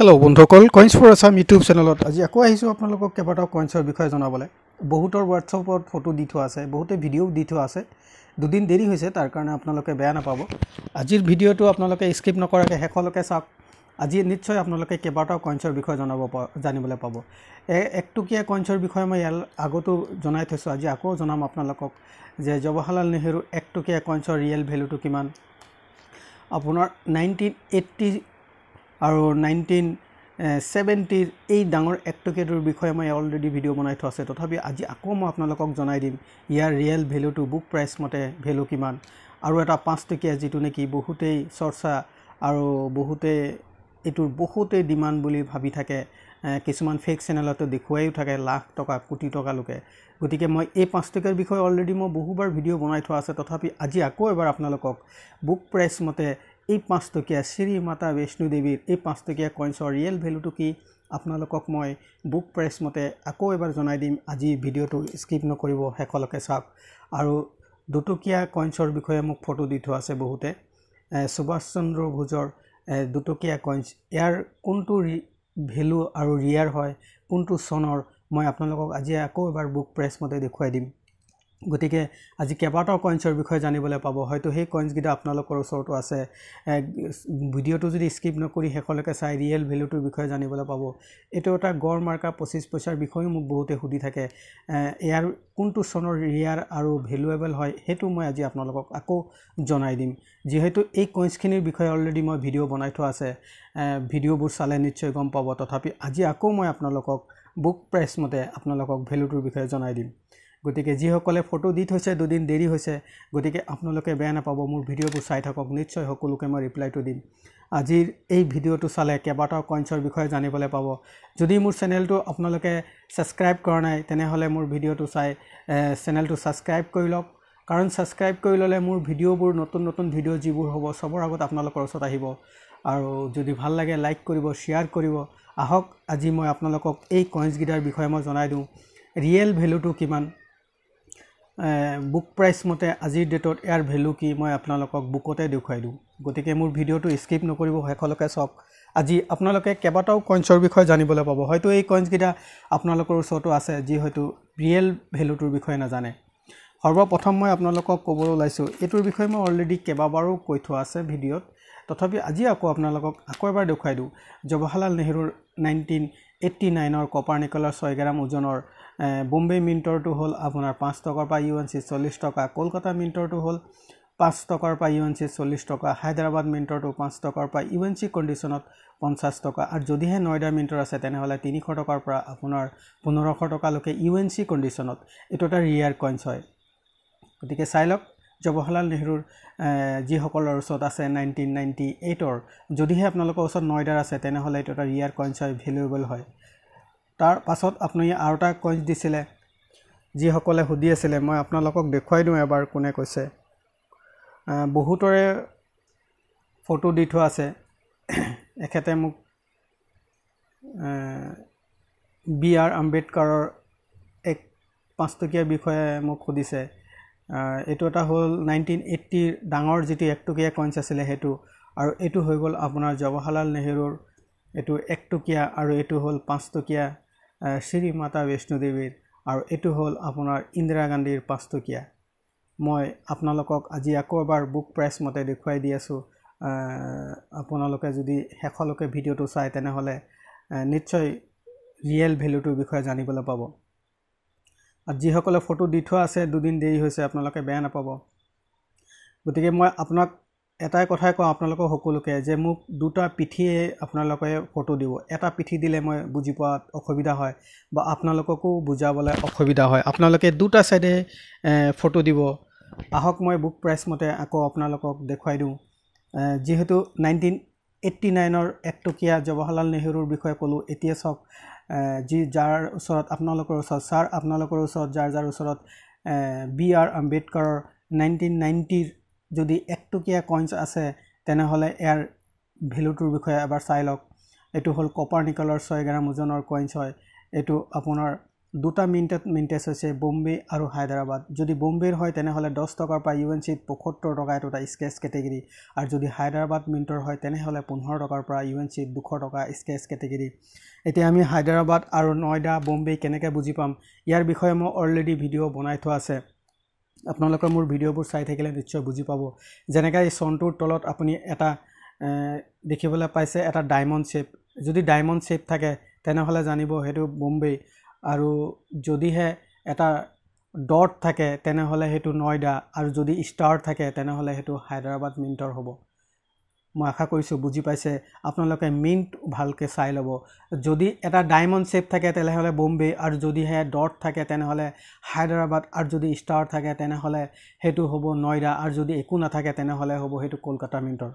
hello बंधुकल coins for Assam YouTube channel आज आको आपलोक केबाटा कॉइन्सर विषय जनाबले बहुतर व्हाट्सएप फोटो दी थोआ आछे बहुते भिडिओ दी थोआ आछे दुदिन देरी होइसे तार कारणे आपनालोके बेया नापाबो आजिर भिडिओটো आपनालोके स्किप नकराके हेखलके चाওক আজি निश्चय आपनालोके केबाटा कॉइन्सर विषय जानिबले पाबो एकटुकिया कॉइन्सर विषय मैं यार आगतो जनाइ थैसो आज आको जनाम आपनालोকক जे जवाहरलाल नेहरू एकटुकिया कॉइन्सर रियल भैलुটো किमान आपुनार 1980 और 1970 এই ডাঙৰ একটকিয়াটোৰ বিষয়ে মই অলৰেডি ভিডিও বনাই থোৱা আছে তথাপি আজি আকৌ মই আপোনালোকক জনাই দিম ইয়াৰ ৰিয়েল ভ্যালুটো বুক প্ৰাইস মতে ভ্যালু কিমান আৰু এটা 5 টকিয়া যেটো নেকি বহুতেই চৰ্চা আৰু বহুতে এটোৰ বহুতে ডিমান্ড বুলি ভাবি থাকে কিছুমান ফেক চেনেলতে দেখুৱাইও থাকে লাখ টকা কোটি টকা লোকে গতিকে মই এই 5 টকাৰ বিষয়ে অলৰেডি মই বহুবাৰ ভিডিও বনাই থোৱা আছে তথাপি আজি আকৌ এবাৰ আপোনালোকক বুক প্ৰাইস মতে এই 5 টকিয়া শ্ৰী মাতা বৈষ্ণো দেৱীৰ এই 5 টকিয়া কইন্সৰ ৰিয়েল ভ্যালুটো কি আপোনালোকক মই বুক প্ৰাইস মতে আকৌ এবাৰ জনাই দিম আজি ভিডিওটো স্কিপ নকৰিব হেকলকে চাওক আৰু দুটকিয়া কইন্সৰ বিষয়ে মোক ফটো দি থোৱা আছে বহুতে সুভাষ চন্দ্ৰ ভোজৰ দুটকিয়া কইন্স ইয়াৰ কোনটো ভ্যালু আৰু ৰিয়াৰ হয় কোনটো সনৰ মই আপোনালোকক আজি আকৌ এবাৰ বুক প্ৰাইস মতে দেখুৱাই দিম গতিকে আজি কেবাটা কইন্সৰ বিষয়ে জানিবলৈ পাব হয়তো সেই কইন্স গিটা আপোনালোকৰ ওচৰতো আছে ভিডিওটো যদি স্কিপ নকৰি হেকলকে চাই ৰিয়েল ভ্যালুটোৰ বিষয়ে জানিবলৈ পাব এটো এটা গড় মাৰ্কা 25 পইচাৰ বিষয়ে মোক বহুতে সুধি থাকে ইয়াৰ কোনটো সনৰ ৰিয়াৰ আৰু ভ্যালুএবল হয় হেতু মই আজি আপোনালোকক আকৌ জনাই দিম যেহেতু এই কইন্সখিনিৰ বিষয়ে অলৰেডি মই ভিডিও বনাই থোৱা আছে ভিডিওবোৰ চালে নিশ্চয় গম পাব তথাপি আজি আকৌ মই আপোনালোকক বুক প্ৰাইস মতে আপোনালোকক ভ্যালুটোৰ বিষয়ে জনাই দিম গতিকে যি সকলে ফটো দি থৈছে দুদিন দেৰি হৈছে গতিকে আপোনালোকে বেয়া নাপাব মোৰ ভিডিওবোৰ চাই থাকক নিশ্চয় সকলোকে মই ৰিপ্লাইটো দিম আজিৰ এই ভিডিওটো চালে কেবাটা কইন্সৰ বিষয়ে জানিবলৈ পাব যদি মোৰ চেনেলটো আপোনালোকে সাবস্ক্ৰাইব কৰা নাই তেনেহলে মোৰ ভিডিওটো চাই চেনেলটো সাবস্ক্ৰাইব কৰি লওক কাৰণ সাবস্ক্ৰাইব কৰি ললে মোৰ ভিডিওবোৰ নতুন নতুন ভিডিও যিবোৰ হ'ব সবৰ আগত আপোনালোকৰ ওচৰত আহিব আৰু যদি ভাল লাগে লাইক কৰিব শেয়াৰ কৰিব আহক আজি মই আপোনালোকক এই কইন্স গিটাৰ বিষয়ে মই জনাই দিওঁ ৰিয়েল ভ্যালুটো কিমান বুক প্ৰাইস মতে আজিৰ ডেটত ইয়াৰ ভ্যালু কি মই আপোনালোকক বুকতে দেখুৱাই দিওঁ গতিকে মোৰ ভিডিওটো স্কিপ নকৰিব হেকলকে চাওক আজি আপোনালোকে কেবাটাও কইন্সৰ বিষয়ে জানিবলৈ পাব হয়তো এই কইন্স গিটা আপোনালোকৰ ওচৰতো আছে যি হয়তো ৰিয়েল ভ্যালুটোৰ বিষয়ে নাজানে সৰ্বপ্ৰথম মই আপোনালোকক ক'বলৈ ওলাইছো এটোৰ বিষয়ে মই অলৰেডি কেবাবাৰো কৈ থোৱা আছে ভিডিওত তথাপি আজি আকৌ আপোনালোকক আকৌ এবাৰ দেখুৱাই দিওঁ জৱাহৰলাল নেহৰুৰ 1989 ৰ কপাৰ নিকলৰ 6 গ্ৰাম ওজনৰ বম্বে মিন্টৰটো হল আপোনাৰ 5 টকাৰ পা ইউএনসি 40 টকা কলকাতা মিন্টৰটো হল 5 টকাৰ পা ইউএনসি 40 টকা হায়দৰাবাদ মিন্টৰটো 5 টকাৰ পা ইউএনসি কন্ডিশনত 50 টকা আৰু যদিহে নয়ডা মিন্টৰ আছে তেনেহলে 300 টকাৰ পৰা আপোনাৰ 1500 টকা লকে ইউএনসি কন্ডিশনত এটোটা ৰিয়াৰ কইন্স হয় গতিকে চাইলক জৱাহৰলাল নেহৰুৰ যি সকলৰ ওচৰত আছে 1998 ৰ যদিহে আপোনালোকৰ ওচৰত নয়ডাৰ আছে তেনেহলে এটোটা ৰিয়াৰ কইন্স হয় ভ্যালুএবল হয় তাৰ পাছত আপুনি আৰটা কইন্স দিছিলে যি সকলে হুদি আছিল মই আপোনালোকক দেখুৱাই দিওঁ এবাৰ কোনে কৈছে বহুতৰে ফটো দি থোৱা আছে এখেতে মোক বি আৰ আম্বেদকাৰৰ এক 5 টকিয়া বিষয়ে মোক খুদিছে এটো এটা হল 1980 ডাঙৰ যেটি একটকিয়া কইন্স আছিল হেতু আৰু এটো হৈ গল আপোনাৰ জৱাহৰলাল নেহৰুৰ এটো একটকিয়া আৰু এটো হল 5 টকিয়া শ্ৰী মাতা বৈষ্ণো দেৱীৰ আৰু এটো হল আপোনাৰ ইন্দিৰা গান্ধীৰ 5 টকিয়া মই আপোনালোকক আজি আকৌ এবাৰ বুক প্ৰাইস মতে দেখুৱাই দি আছো আপোনালোকে যদি হেকলকে ভিডিওটো চাই তেনেহলে নিশ্চয় ৰিয়েল ভ্যালুটোৰ বিষয়ে জানিবলৈ পাব আৰু যি সকলে ফটো দি থোৱা আছে দুদিন দেৰি হৈছে আপোনালোকে বেয়া নাপাব গতিকে মই আপোনাক এটাই কথাই কওঁ আপোনালোকক সকলোকে যে মোক দুটা পিঠিয়ে আপোনালোকে ফটো দিব এটা পিঠি দিলে মই বুজি পোৱাত অসুবিধা হয় বা আপোনালোককো বুজাবলৈ অসুবিধা হয় আপোনালোকে দুটা সাইডে ফটো দিব আহক মই বুক প্ৰাইস মতে আকৌ আপোনালোকক দেখুৱাই দিওঁ যেহেতু 1989 ৰ একটকিয়া জৱাহৰলাল নেহৰুৰ বিষয়ে কলো এতিয়া সক যি যাৰ ওচৰত আপোনালোকৰ ওচৰত স্যাৰ আপোনালোকৰ ওচৰত যাৰ ওচৰত বি আৰ আম্বেদকাৰৰ 1990 ৰ যদি একটকিয়া কইন্স আছে তেনেহলে ইয়াৰ ভ্যালুটোৰ বিষয়ে এবাৰ চাই লওক এটো হল কপাৰ নিকলৰ 6 গ্ৰাম ওজনৰ কইন্স হয় এটো আপোনাৰ দুটা মিণ্টেজ হৈছে বম্বে আৰু হায়দৰাবাদ যদি বম্বেৰ হয় তেনেহ'লে 10 টকাৰ পৰা ইউএনচিত 75 টকা এটা স্কেচ কেটেগৰী আৰু যদি হায়দৰাবাদ মিণ্টৰ হয় তেনেহ'লে 15 টকাৰ পৰা ইউএনচিত 200 টকা স্কেচ কেটেগৰী এতিয়া আমি হায়দৰাবাদ আৰু নয়ডা বম্বে কেনেকৈ বুজি পাম ইয়াৰ বিষয়ে মই অলৰেডি ভিডিঅ' বনাই থোৱা আছে আপোনালোকে মোৰ ভিডিঅ'বোৰ চাই থাকিলে নিশ্চয় বুজি পাব যেনেকৈ এই চনটোৰ তলত আপুনি এটা দেখিবলৈ পাইছে এটা ডায়মণ্ড শেপ যদি ডায়মণ্ড শেপ থাকে তেনেহ'লে জানিব সেইটো বম্বে আৰু যদিহে এটা ডট থাকে তেনেহ'লে সেইটো নয়ডা আৰু যদি ষ্টাৰ থাকে তেনেহ'লে সেইটো হায়দৰাবাদ মিণ্টৰ হ'ব মই আশা কৰিছোঁ বুজি পাইছে আপোনালোকে মিণ্ট ভালকৈ চাই ল'ব যদি এটা ডায়মণ্ড শেপ থাকে তেনেহ'লে বম্বে আৰু যদিহে ডট থাকে তেনেহ'লে হায়দৰাবাদ আৰু যদি ষ্টাৰ থাকে তেনেহ'লে সেইটো হ'ব নয়ডা আৰু যদি একো নাথাকে তেনেহ'লে হ'ব সেইটো কলকাতা মিণ্টৰ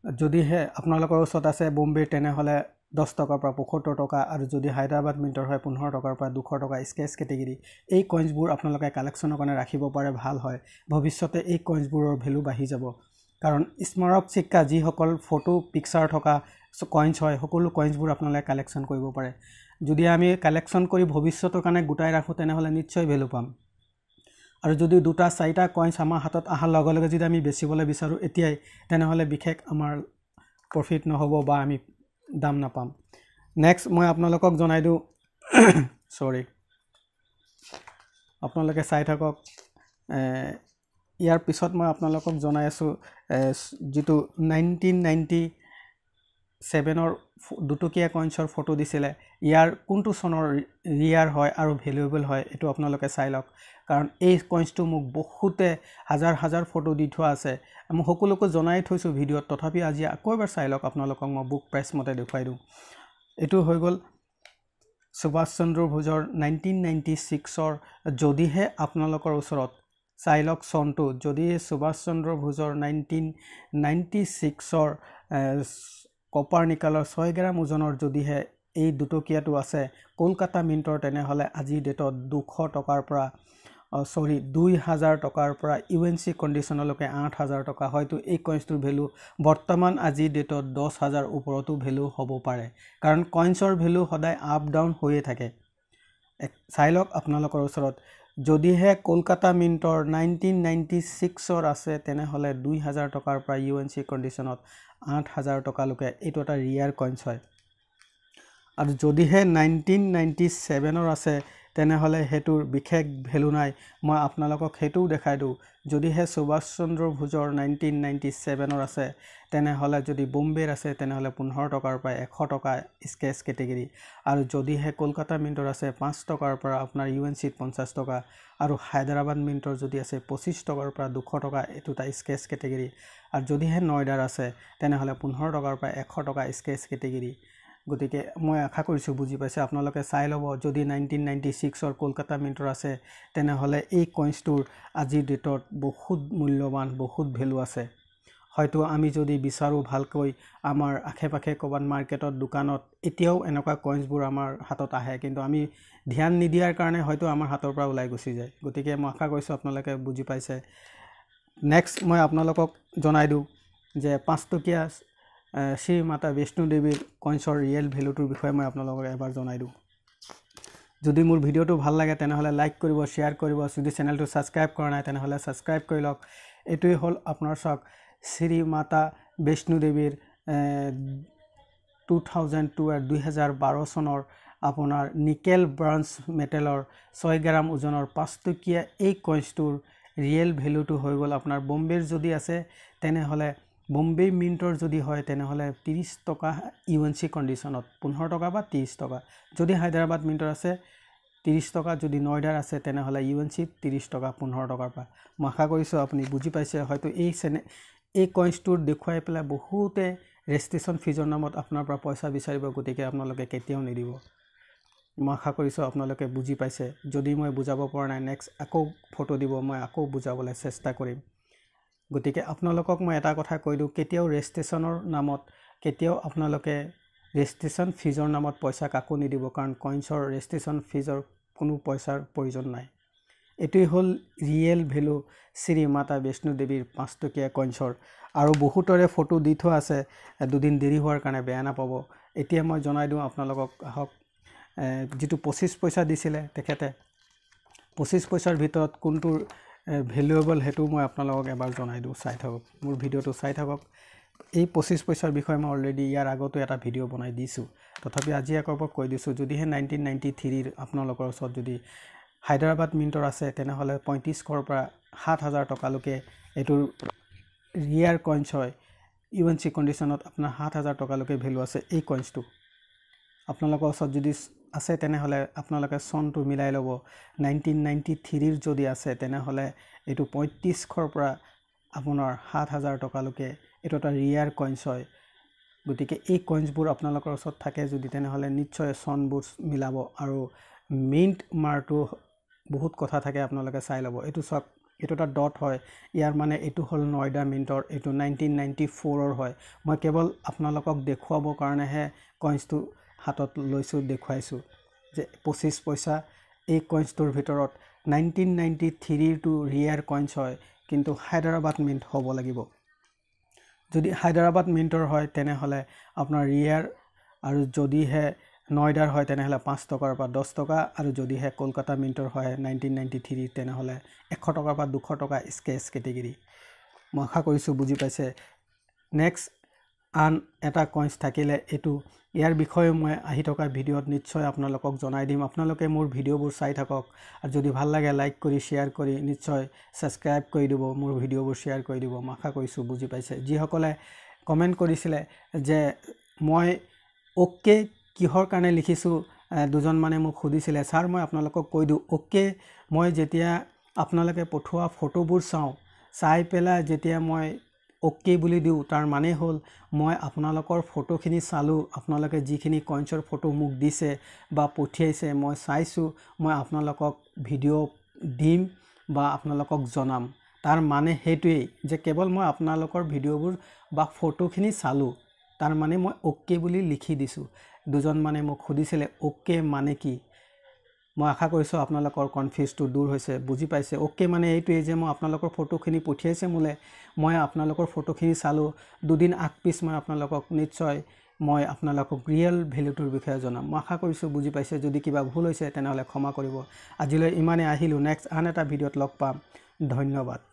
যদিহে আপোনালোকৰ ওচৰত আছে বম্বে তেনেহ'লে 10 টকাৰ পৰা 75 টকা আৰু যদি হায়দৰাবাদ মিণ্টৰ হয় 15 টকাৰ পৰা 200 টকা স্কেচ কেটেগৰী এই কইন্সবোৰ আপোনালোকে কালেকশ্যনৰ কাৰণে ৰাখিব পাৰে ভাল হয় ভৱিষ্যতে এই কইন্সবোৰৰ ভ্যালু বাঢ়ি যাব কাৰণ স্মাৰক চিক্কা যিসকল ফটো পিকচাৰ থকা কইন্স হয় সকলো কইন্সবোৰ আপোনালোকে কালেকশ্যন কৰিব পাৰে যদি আমি কালেকশ্যন কৰি ভৱিষ্যতৰ কাৰণে গোটাই ৰাখোঁ তেনেহ'লে নিশ্চয় ভ্যালু পাম আৰু যদি দুটা চাৰিটা কইন্স আমাৰ হাতত আহাৰ লগে লগে যদি আমি বেচিবলৈ বিচাৰোঁ এতিয়াই তেনেহ'লে বিশেষ আমাৰ প্ৰফিট নহ'ব বা আমি দাম নাপাম নেক্সট মই আপোনালোকক জনাই দিওঁ সৰি আপোনালোকে চাই থাকক ইয়াৰ পিছত মই আপোনালোকক জনাই আছোঁ যেটো 1997 দুটকীয়া কইন্সৰ ফটো দিছিলে ইয়াৰ কোনটো চনৰ ৰিয়াৰ হয় আৰু ভ্যালুয়েবল হয় এটো আপোনালোকে চাই লওক কাৰণ এই কইন্সটো মোক বহুতে হাজাৰ ফটো দি থোৱা আছে মই সকলোকে জনাই থৈছো ভিডিঅ'ত তথাপি আজি আকৌ এবাৰ চাই লওক আপোনালোকক মই বুক প্ৰাইস মতে দেখুৱাই দিওঁ এটো হৈ গল সুভাষ চন্দ্ৰ ভোজৰ 1996 যদিহে আপোনালোকৰ ওচৰত চাই লওক চনটো যদি সুভাষ চন্দ্ৰ ভোজৰ 1996 কপাৰ নিকালৰ 6 গ্ৰাম ওজনৰ যদিহে এই দুটকীয়াটো আছে কলকাতা মিণ্টৰ তেনেহ'লে আজি ডেটত 200 টকাৰ পৰা 2000 টকাৰ পৰা ইউএনসি কন্ডিশনলৈকে 8000 টকা হয়তো এই কইন্সটোৰ ভ্যালু বৰ্তমান আজি ডেটত 10000 ওপৰতো ভ্যালু হ'ব পাৰে কাৰণ কইন্সৰ ভ্যালু সদায় আপ ডাউন হৈয়ে থাকে চাই লওক আপোনালোকৰ ওচৰত যদিহে কলকাতা মিণ্টৰ 1996 আছে তেনেহ'লে 2000 টকাৰ পৰা ইউএনসি কন্ডিশনত 8000 টকালৈকে এটো এটা ৰিয়াৰ কইন্স হয় আৰু যদিহে 1997 আছে তেনেহ'লে হেতুৰ বিশেষ ভ্যালু নাই মই আপোনালোকক হেতুও দেখাই দিওঁ যদিহে সুভাষ চন্দ্ৰ ভোজৰ 1997 আছে তেনেহ'লে যদি বম্বেৰ আছে তেনেহ'লে 15 টকাৰ পৰা 100 টকা স্কেচ কেটেগৰী আৰু যদিহে কলকাতা মিণ্টৰ আছে 5 টকাৰ পৰা আপোনাৰ ইউএনসিত 50 টকা আৰু হায়দৰাবাদ মিণ্টৰ যদি আছে 25 টকাৰ পৰা 200 টকা এটোটা স্কেচ কেটেগৰী আৰু যদিহে নয়ডাৰ আছে তেনেহ'লে 15 টকাৰ পৰা 100 টকা স্কেচ কেটেগৰী গতিকে মই আশা কৰিছো বুজি পাইছে আপোনালোকে চাই লব যদি 1996 কলকাতা মিণ্টৰ আছে তেনেহ'লে এই কইন্সটোৰ আজি ডেটত বহুত মূল্যৱান বহুত ভ্যালু আছে হয়তো আমি যদি বিচাৰো ভালকৈ আমাৰ আখেপাখে কবান মাৰ্কেটত দোকানত এতিয়াও এনেকুৱা কইন্সবোৰ আমাৰ হাতত আহে কিন্তু আমি ধ্যান নিদিয়াৰ কাৰণে হয়তো আমাৰ হাতৰ পৰা ওলাই গুচি যায় গতিকে মই আশা কৰিছো আপোনালোকে বুজি পাইছে নেক্সট মই আপোনালোকক জনাই দিওঁ যে 5 টকীয়া শ্ৰী মাতা বিষ্ণু দেৱীৰ কইন্সৰ ৰিয়েল ভ্যালুটোৰ বিষয়ে মই আপোনালোকক এবাৰ জনাই দিওঁ যদি মোৰ ভিডিঅ'টো ভাল লাগে তেনেহ'লে লাইক কৰিব শেয়াৰ কৰিব যদি চেনেলটো সাবস্ক্ৰাইব কৰা নাই তেনেহ'লে সাবস্ক্ৰাইব কৰি লওক এটোই হল আপোনাৰ সক শ্ৰী মাতা বিষ্ণু দেৱীৰ 2002 আৰু 2012 চনৰ আপোনাৰ নিকেল ব্ৰঞ্জ মেটেলৰ 6 গ্ৰাম ওজনৰ 5 টকীয়া এই কইন্সটোৰ ৰিয়েল ভ্যালুটো হৈ গল আপোনাৰ বম্বেৰ যদি আছে তেনেহ'লে বম্বে মিণ্টৰ যদি হয় তেনেহ'লে 30 টকা ইউএনসি কন্ডিশনত 15 টকা বা 30 টকা যদি হায়দৰাবাদ মিণ্টৰ আছে 30 টকা যদি নয়ডাৰ আছে তেনেহ'লে ইউএনসি 30 টকা 15 টকাৰ পৰা মই আশা কৰিছো আপুনি বুজি পাইছে হয়তো এই কইন্সটোৰ দেখুৱাই পেলাই বহুতে ৰেজিষ্ট্ৰেচন ফিজৰ নামত আপোনাৰ পৰা পইচা বিচাৰিব গতিকে আপোনালোকে কেতিয়াও নিদিব মই আশা কৰিছো আপোনালোকে বুজি পাইছে যদি মই বুজাব পৰা নাই নেক্সট আকৌ ফটো দিব মই আকৌ বুজাবলৈ চেষ্টা কৰিম গতিকে আপোনালোকক মই এটা কথা কৈ দিওঁ কেতিয়াও ৰেজিষ্ট্ৰেচনৰ নামত কেতিয়াও আপোনালোকে ৰেজিষ্ট্ৰেচন ফিজৰ নামত পইচা কাকো নিদিব কাৰণ কইন্সৰ ৰেজিষ্ট্ৰেচন ফিজৰ কোনো পইচাৰ প্ৰয়োজন নাই এটোই হল ৰিয়েল ভ্যালু শ্ৰী মাতা বিষ্ণু দেৱীৰ 5 টকীয়া কইন্সৰ আৰু বহুতৰে ফটো দি থোৱা আছে দুদিন দেৰি হোৱাৰ কাৰণে বেয়া নাপাব এতিয়া মই জনাই দিওঁ আপোনালোকক আহক যেটো 25 পইচা দিছিলে তেখেতে 25 পইচাৰ ভিতৰত কোনটো ভ্যালুয়েবল হেতু মই আপোনালোকক এবাৰ জনাই দিও চাই থাকক মোৰ ভিডিওটো চাই থাকক এই 25 পইচাৰ বিষয়ে মই অলৰেডি ইয়াৰ আগতো এটা ভিডিও বনাই দিছো তথাপি আজি আকৌ কৈ দিছো যদিহে 1993 ৰ আপোনালোকৰ ওচৰত যদি হায়দৰাবাদ মিন্টৰ আছে তেনে হলে 35 কৰ পৰা 7000 টকা লৈকে এটো ৰিয়াৰ কইনছ হয় ইউএনসি কন্ডিশনত আপোনাৰ 7000 টকা লৈকে ভ্যালু আছে এই কইনছটো আপোনালোকৰ ওচৰত যদি আছে তেনে হলে আপোনালোকে সনটো মিলাই লব 1993 ৰ যদি আছে তেনে হলে এটো 35 কৰ পৰা আপোনাৰ 7000 টকা লৈকে এটো এটা ৰিয়াৰ কইনছ হয় গতিকে এই কইনছবোৰ আপোনালোকৰ ওচৰত থাকে যদি তেনে হলে নিশ্চয় সনবোৰ মিলাব আৰু মিন্ট মাৰটো বহুত কথা থাকে আপোনালোকে চাই লব এটো সব এটো এটা ডট হয় ইয়াৰ মানে এটো হল নয়ডা মিন্টৰ এটো 1994 ৰ হয় মই কেৱল আপোনালোকক দেখুৱাবৰ কাৰণে হে কইনছটো হাতত লৈছো দেখুৱাইছো যে 25 পইচা এই কইনছটোৰ ভিতৰত 1993 টো ৰিয়াৰ কইনছ হয় কিন্তু হায়দৰাবাদ মিন্ট হ'ব লাগিব যদি হায়দৰাবাদ মিন্টৰ হয় তেনে হলে আপোনাৰ ৰিয়াৰ আৰু যদি হে নয়ডাৰ হয় তেনে হলে 5 টকাৰ পৰা 10 টকা আৰু যদি হে কলকাতা মিন্টৰ হয় 1993 তেনে হলে 100 টকাৰ পৰা 200 টকা স্কেচ কেটেগৰী মই আশা কৰিছো বুজি পাইছে নেক্সট আন এটা কইনছ থাকিলে এটো ইয়াৰ বিষয়ে মই আহি থকা ভিডিওত নিশ্চয় আপোনালোকক জনাই দিম আপোনালোকে মোৰ ভিডিওবোৰ চাই থাকক আৰু যদি ভাল লাগে লাইক কৰি শেয়াৰ কৰি নিশ্চয় সাবস্ক্ৰাইব কৰি দিব মোৰ ভিডিওবোৰ শেয়াৰ কৰি দিব মই আশা কৰিছো বুজি পাইছে যি সকলে কমেন্ট কৰিছিলে যে মই ওকে কিহৰ কাৰণে লিখিছো দুজন মানে মোক খুদিছিলে স্যাৰ মই আপোনালোকক কৈ দিও ওকে মই যেতিয়া আপোনালোকে পঠোৱা ফটোবোৰ চাই পেলা যেতিয়া মই ওকে বুলি দিও তাৰ মানে হল মই আপোনালোকৰ ফটোখিনি চালু আপোনালোকে যিখিনি কইনছৰ ফটো মোক দিছে বা পঠিয়াইছে মই চাইছো মই আপোনালোকক ভিডিও দিম বা আপোনালোকক জনাম তাৰ মানে হেতুই যে কেৱল মই আপোনালোকৰ ভিডিওবোৰ বা ফটোখিনি চালু তাৰ মানে মই ওকে বুলি লিখি দিছো দুজন মানে মোক খুদিছিলে ওকে মানে কি মই আশা কৰিছো আপোনালোকৰ কনফিউজটো দূৰ হৈছে বুজি পাইছে ওকে মানে এইটোই যে মই আপোনালোকৰ ফটোখিনি পঠিয়াইছে মুলে মই আপোনালোকৰ ফটোখিনি চালু দুদিন আগপিছ মই আপোনালোকক নিশ্চয় মই আপোনালোকক ৰিয়েল ভ্যালুটোৰ বিষয়ে জনাম মই আশা কৰিছো বুজি পাইছে যদি কিবা ভুল হৈছে তেনে হলে ক্ষমা কৰিব আজিলৈ ইমানে আহিলো নেক্সট আন এটা ভিডিওত লগ পাম ধন্যবাদ